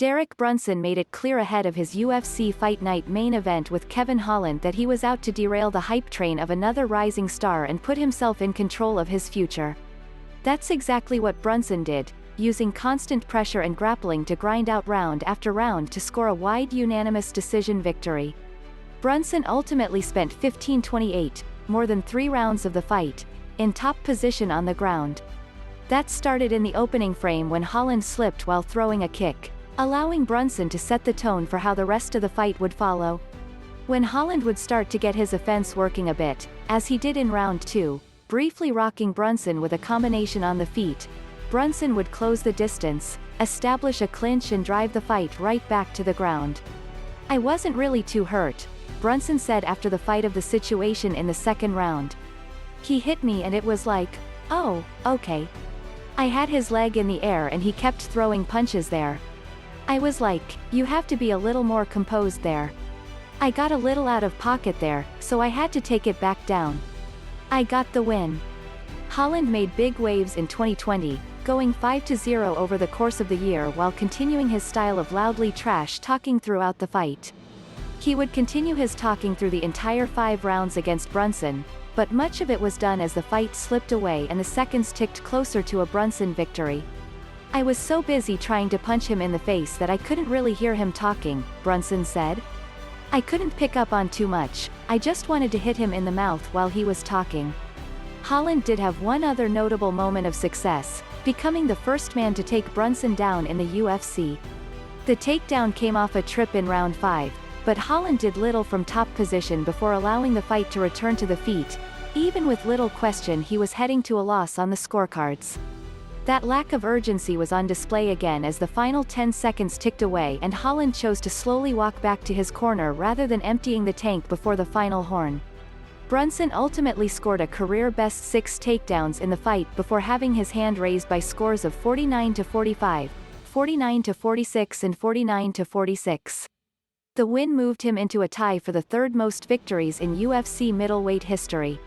Derek Brunson made it clear ahead of his UFC Fight Night main event with Kevin Holland that he was out to derail the hype train of another rising star and put himself in control of his future. That's exactly what Brunson did, using constant pressure and grappling to grind out round after round to score a wide unanimous decision victory. Brunson ultimately spent 15-28, more than 3 rounds of the fight, in top position on the ground. That started in the opening frame when Holland slipped while throwing a kick, allowing Brunson to set the tone for how the rest of the fight would follow. When Holland would start to get his offense working a bit, as he did in round 2, briefly rocking Brunson with a combination on the feet, Brunson would close the distance, establish a clinch and drive the fight right back to the ground. "I wasn't really too hurt," Brunson said after the fight of the situation in the second round. "He hit me and it was like, oh, okay. I had his leg in the air and he kept throwing punches there. I was like, you have to be a little more composed there. I got a little out of pocket there, so I had to take it back down. I got the win." Holland made big waves in 2020, going 5-0 over the course of the year while continuing his style of loudly trash-talking throughout the fight. He would continue his talking through the entire 5 rounds against Brunson, but much of it was done as the fight slipped away and the seconds ticked closer to a Brunson victory. "I was so busy trying to punch him in the face that I couldn't really hear him talking," Brunson said. "I couldn't pick up on too much, I just wanted to hit him in the mouth while he was talking." Holland did have one other notable moment of success, becoming the first man to take Brunson down in the UFC. The takedown came off a trip in round 5, but Holland did little from top position before allowing the fight to return to the feet. Even with little question he was heading to a loss on the scorecards. That lack of urgency was on display again as the final 10 seconds ticked away and Holland chose to slowly walk back to his corner rather than emptying the tank before the final horn. Brunson ultimately scored a career-best 6 takedowns in the fight before having his hand raised by scores of 49-45, 49-46 and 49-46. The win moved him into a tie for the 3rd most victories in UFC middleweight history.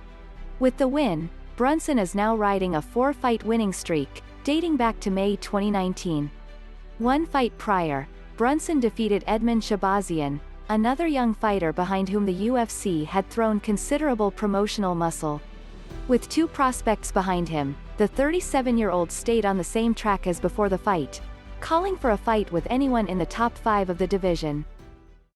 With the win, Brunson is now riding a 4-fight winning streak, dating back to May 2019. One fight prior, Brunson defeated Edmen Shahbazyan, another young fighter behind whom the UFC had thrown considerable promotional muscle. With 2 prospects behind him, the 37-year-old stayed on the same track as before the fight, calling for a fight with anyone in the top 5 of the division.